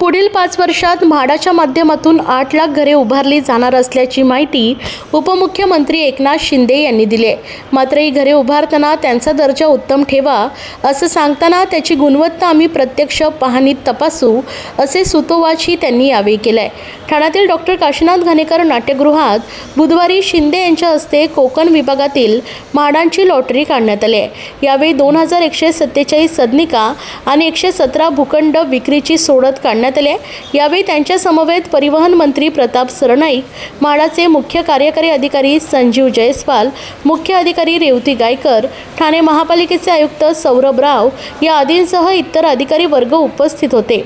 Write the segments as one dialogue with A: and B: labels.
A: पुढील 5 वर्षात म्हाडाच्या माध्यमातून 8 लाख घरे उभारली जाणार असल्याची माहिती उपमुख्यमंत्री एकनाथ शिंदे यांनी दिली आहे। मात्र ही घरे उभारताना त्यांचा दर्जा उत्तम ठेवा असं सांगताना त्याची गुणवत्ता आम्ही प्रत्यक्ष पाहणीत तपासू असे सुतोवाचही त्यांनी यावेळी केले। ठाण्यातील डॉक्टर काशीनाथ घाणेकर नाट्यगृहात बुधवारी शिंदे यांच्या हस्ते कोकण विभागातील म्हाडांची लॉटरी काढण्यात आली आहे। यावेळी 2147 सदनिका आणि 117 भूखंड विक्रीची सोडत काढण्यात आली आहे। यावेळी त्यांच्या समवेत परिवहन मंत्री प्रताप सरनाईक, म्हाडाचे मुख्य कार्यकारी अधिकारी संजीव जयस्वाल, मुख्य अधिकारी रेवती गायकर, ठाणे महापालिकेचे आयुक्त सौरभ राव या आदींसह इतर अधिकारी वर्ग उपस्थित होते।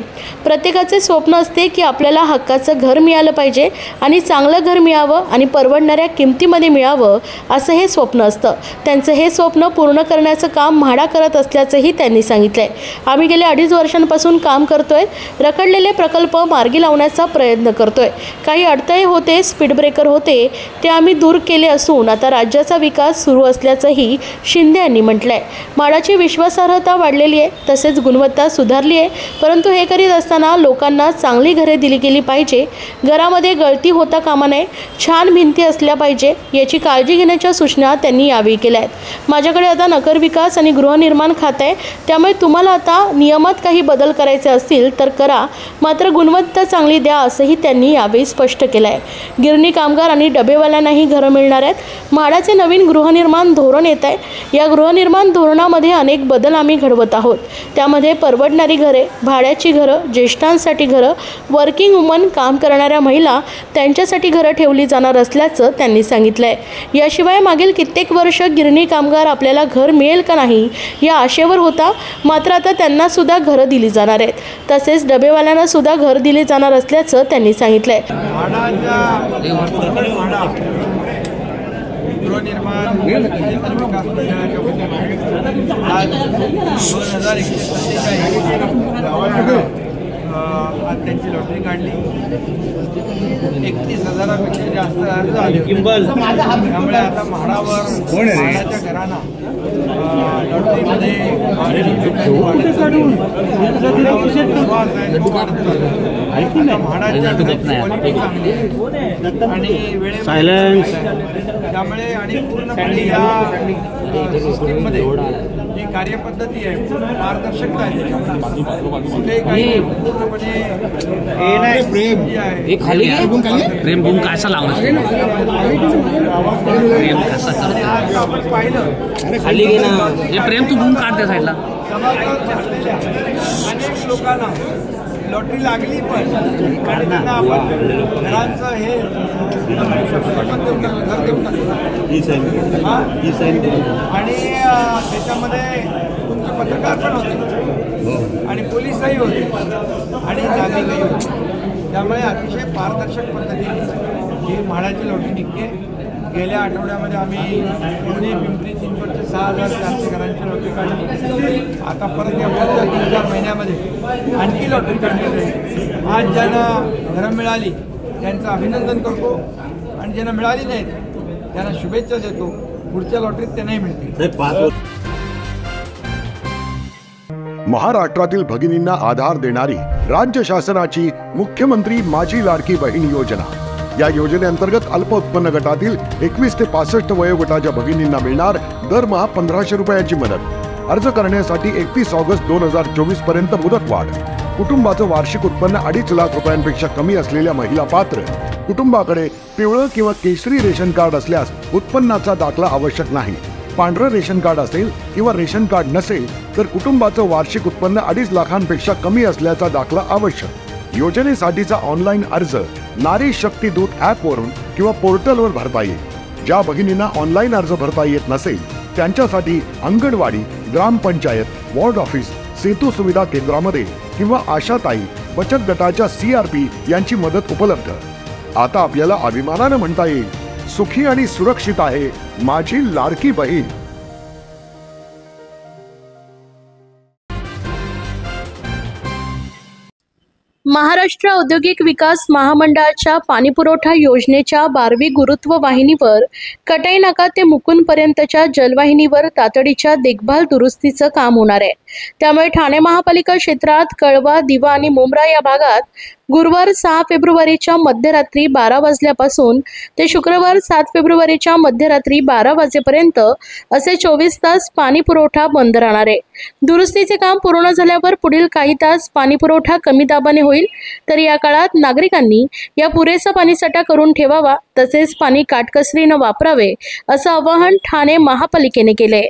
A: प्रत्येकाचे स्वप्न असते की आपल्याला हक्काचं घर मिळालं पाहिजे आणि चांगलं घर मिळावं आणि परवडणाऱ्या किमतीमध्ये मिळावं असं हे स्वप्न असतं। त्यांचं हे स्वप्न पूर्ण करण्याचं काम म्हाडा करत असल्याचंही त्यांनी सांगितलंय। आम्ही गेल्या 2.5 वर्षांपासून काम करतोय, रखडलेले प्रकल्प मार्गी लावण्याचा प्रयत्न करतोय। काही अडथळे होते, स्पीड ब्रेकर होते, ते आम्ही दूर केले असून आता राज्याचा विकास सुरू असल्याचंही शिंदे यांनी म्हटलंय। म्हाडाची विश्वासार्हता वाढलेली आहे, तसेच गुणवत्ता सुधारली आहे, परंतु हे करीत असताना लोकांना चांगली घरे दिली गेली पाहिजे। घरामध्ये गळती होता कामा नये, छान भिंती असल्या पाहिजे याची काळजी घेण्याच्या सूचना त्यांनी यावेळी केल्या आहेत। माझ्याकडे आता नगरविकास आणि गृहनिर्माण खाते आहे, त्यामुळे तुम्हाला आता नियमात काही बदल करायचे असतील तर करा, मात्र गुणवत्ता चांगली द्या असंही त्यांनी यावेळी स्पष्ट केलं आहे। गिरणी कामगार आणि डबेवाल्यांनाही घरं मिळणार आहेत। म्हाडाचे नवीन गृहनिर्माण धोरण येत आहे। या गृहनिर्माण धोरणामध्ये अनेक बदल आम्ही घडवत आहोत। त्यामध्ये परवडणारी घरे, भाड्याची घरं, ज्येष्ठांसाठी घरं, वर्किंग वुमन, काम करणाऱ्या महिला त्यांच्यासाठी घरं ठेवली जाणार असल्याचं त्यांनी सांगितलंय। याशिवाय मागील कित्येक वर्ष गिरणी कामगार आपल्याला घर मिळेल का नाही या आशेवर होता, मात्र आता त्यांना सुद्धा घरं दिली जाणार आहेत। तसेच डबेवाल्यांना सुद्धा घर दिले जाणार असल्याचं त्यांनी सांगितलंय।
B: आज त्यांची लॉटरी काढली, 31,000पेक्षा जास्त अर्ज आले। त्यामुळे आता म्हाडावर म्हाडाच्या घरांना लॉटरीमध्ये म्हाडाच्या आणि वेळेमध्ये त्यामुळे आणि पूर्णपणे या सिस्टीममध्ये जी कार्यपद्धती आहे, पारदर्शकता आहे, कुठे काही पूर्णपणे
C: प्रेम गुण कसा लावणार, प्रेम कसा करतो
B: आपण पाहिलं
C: खाली घे ना, हे प्रेम तू गुण काढते साईडला।
B: अनेक लोकांना लॉटरी लागली पण आणि त्यांना आपण घरांचं हे आणि त्याच्यामध्ये तुमचे पत्रकार पण होते आणि पोलीसही होते आणि नागरिकही होते। त्यामुळे अतिशय पारदर्शक पद्धतीने ही म्हाडाची लॉटरी निघते। गेल्या आठवड्यामध्ये आम्ही पुणे, पिंपरी चिंचवडचे 6,400 घरांची लॉटरी काढली। आता परत या 3-4 महिन्यामध्ये आणखी लॉटरी काढली जाईल। आज ज्यांना घरं मिळाली त्यांचं अभिनंदन करतो आणि ज्यांना मिळाली नाहीत त्यांना शुभेच्छा देतो। पुढच्या लॉटरीत त्यांनाही मिळतील।
D: महाराष्ट्रातील भगिनींना आधार देणारी राज्य शासनाची मुख्यमंत्री माझी लाडकी बहीण योजना। या योजनेअंतर्गत अल्प उत्पन्न गटातील 21 ते 65 वयोगटाच्या भगिनींना मिळणार दरमहा 1,500 रुपयांची मदत। अर्ज करण्यासाठी 31 ऑगस्ट 2024 पर्यंत मुदतवाढ। कुटुंबाचं वार्षिक उत्पन्न 2.5 लाख रुपयांपेक्षा कमी असलेल्या महिला पात्र। कुटुंबाकडे पिवळं किंवा केशरी रेशन कार्ड असल्यास उत्पन्नाचा दाखला आवश्यक नाही। पांढरं रेशन कार्ड असेल किंवा रेशन कार्ड नसेल तर कुटुंबाचं वार्षिक उत्पन्न 2.5 लाखांपेक्षा कमी असल्याचा दाखला आवश्यक। योजनेसाठीचा ऑनलाईन अर्ज नारी शक्ती दूत ॲपवरून किंवा पोर्टलवर भरता येईल। ज्या भगिनींना ऑनलाईन अर्ज भरता येत नसेल त्यांच्यासाठी अंगणवाडी, ग्रामपंचायत, वॉर्ड ऑफिस, सेतू सुविधा केंद्रामध्ये किंवा आशाताई बचत गटाच्या CRP यांची मदत उपलब्ध। आता आपल्याला अभिमानाने म्हणता येईल, सुखी आणि सुरक्षित आहे माझी लाडकी बहीण।
A: महाराष्ट्र औद्योगिक विकास महामंडळाच्या पाणीपुरवठा योजनेच्या 12वी गुरुत्व वाहिनीवर कटाई नाका ते मुकुंदपर्यंतच्या जलवाहिनीवर तातडीच्या देखभाल दुरुस्तीचं काम होणार आहे। त्यामुळे ठाणे महापालिका क्षेत्रात कळवा, दिवा आणि मुंब्रा या भागात गुरुवार 6 फेब्रुवारीच्या मध्यरात्री 12 वाजल्यापासून ते शुक्रवार 7 फेब्रुवारीच्या मध्यरात्री 12 वाजेपर्यंत असे 24 तास पाणी पुरवठा बंद राहणार आहे. दुरुस्तीचे काम पूर्ण झाल्यावर पुढील काही तास पाणी पुरवठा कमी दाबाने होईल. तर या काळात नागरिकांनी या पुरेसा पाणीसाठा करून ठेवावा, तसेच पाणी काटकसरीने वापरावे असं आवाहन ठाणे महापालिकेने केले.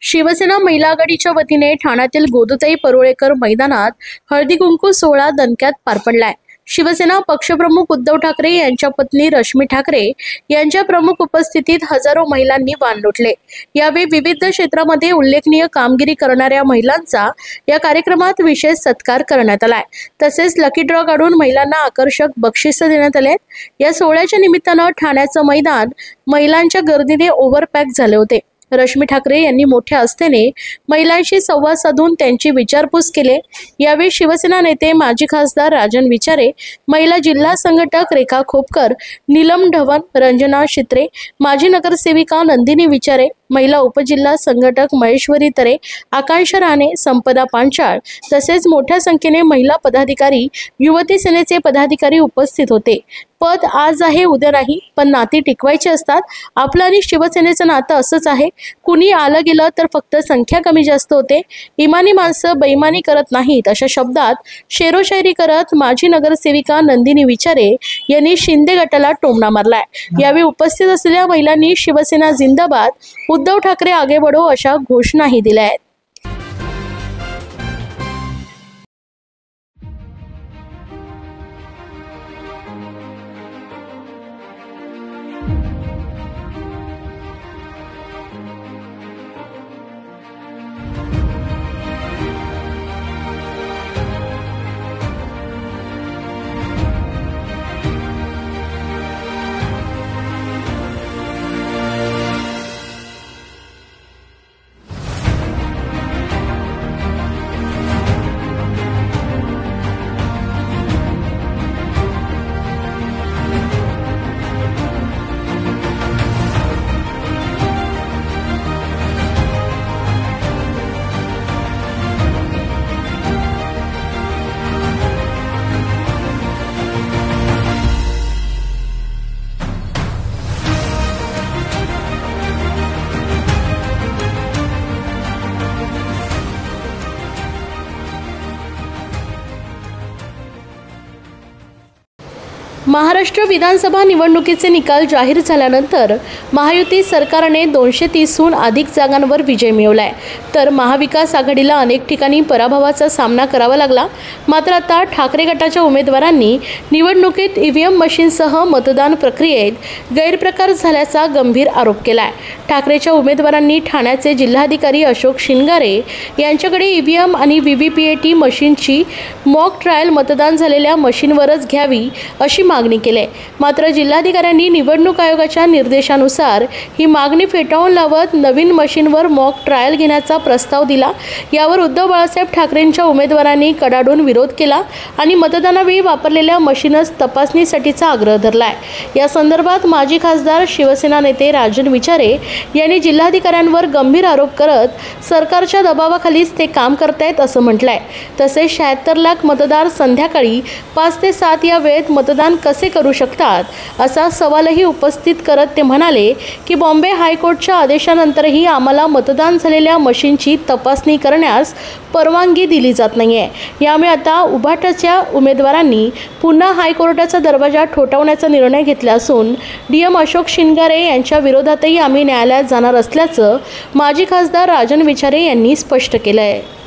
A: शिवसेना महिला आघाडीच्या वतीने ठाण्यातील गोदताई परुळेकर मैदानात हळदी कुंकू सोहळा दणक्यात पार पडलाय. शिवसेना पक्षप्रमुख उद्धव ठाकरे यांच्या पत्नी रश्मी ठाकरे यांच्या प्रमुख उपस्थितीत हजारो महिलांनी वाण लुटले. यावेळी विविध क्षेत्रामध्ये उल्लेखनीय कामगिरी करणाऱ्या महिलांचा या कार्यक्रमात विशेष सत्कार करण्यात आलाय. तसेच लकी ड्रॉ काढून महिलांना आकर्षक बक्षिसं देण्यात आले. या सोहळ्याच्या निमित्तानं ठाण्याचं मैदान महिलांच्या गर्दीने ओव्हरपॅक झाले होते. रश्मी ठाकरे यांनी मोठ्या आस्थेने महिलांशी संवाद साधून त्यांची विचारपूस केली. यावेळी शिवसेना नेते माजी खासदार राजन विचारे, महिला जिल्हा संघटक रेखा खोपकर, नीलम ढवण, रंजना शित्रे, माजी नगरसेविका नंदिनी विचारे, महिला उपजिल्हा संघटक महेश्वरी तरे, आकांक्षा राणे, संपदा पांचाळ तसेच मोठ्या संख्येने महिला पदाधिकारी, युवती सेनेचे पदाधिकारी उपस्थित होते. पद आज आहे उद्या नाही, पण नाती टिकवायची असतात. आपलं आणि शिवसेनेचं नातं असंच आहे. कुणी आलं गेलं तर फक्त संख्या कमी जास्त होते. इमानी माणसं बेईमानी करत नाहीत अशा शब्दात शेरोशायरी करत माजी नगरसेविका नंदिनी विचारे यांनी शिंदे गटाला टोमणा मारलाय. यावेळी उपस्थित असलेल्या महिलांनी शिवसेना जिंदाबाद, उद्धव ठाकरे आगे बढो अशा घोषणाही दिल्या आहेत. महाराष्ट्र विधानसभा निवडणुकीचे निकाल जाहीर झाल्यानंतर महायुती सरकारने 230हून अधिक जागांवर विजय मिळवलाय. तर महाविकास आघाडीला अनेक ठिकाणी पराभवाचा सामना करावा लागला. मात्र आता ठाकरे गटाच्या उमेदवारांनी निवडणुकीत ईव्हीएम मशीनसह मतदान प्रक्रियेत गैरप्रकार झाल्याचा गंभीर आरोप केलाय. ठाकरेच्या उमेदवारांनी ठाण्याचे जिल्हाधिकारी अशोक शिनगारे यांच्याकडे ईव्हीएम आणि व्हीव्हीपीएटी मशीनची मॉक ट्रायल मतदान झालेल्या मशीनवरच घ्यावी अशी मागणी केली. मात्र जिल्हाधिकाऱ्यांनी निवडणूक आयोगाच्या निर्देशानुसार ही मागणी फेटाळून लावत नवीन मशीनवर मॉक ट्रायल घेण्याचा प्रस्ताव दिला. यावर उद्धव बाळासाहेब ठाकरेंच्या उमेदवारांनी कडाडून विरोध केला आणि मतदानावेळी वापरलेल्या मशीनच तपासणीसाठीचा आग्रह धरलाय. या संदर्भात माजी खासदार शिवसेना नेते राजन विचारे यांनी जिल्हाधिकाऱ्यांवर गंभीर आरोप करत सरकारच्या दबावाखालीच ते काम करतायत असं म्हटलंय. तसेच 76 लाख मतदार संध्याकाळी 5 ते 7 या वेळेत मतदान कसे करू शकतात असा सवालही उपस्थित करत ते म्हणाले की बॉम्बे हायकोर्टच्या आदेशानंतरही आम्हाला मतदान झालेल्या मशीनची तपासणी करण्यास परवानगी दिली जात नाहीये. यामुळे आता उभाटाच्या उमेदवारांनी पुन्हा हायकोर्टाचा दरवाजा ठोठावण्याचा निर्णय घेतला असून डीएम अशोक शिनगारे यांच्या विरोधातही आम्ही न्यायालयात जाणार असल्याचं माजी खासदार राजन विचारे यांनी स्पष्ट केलं आहे.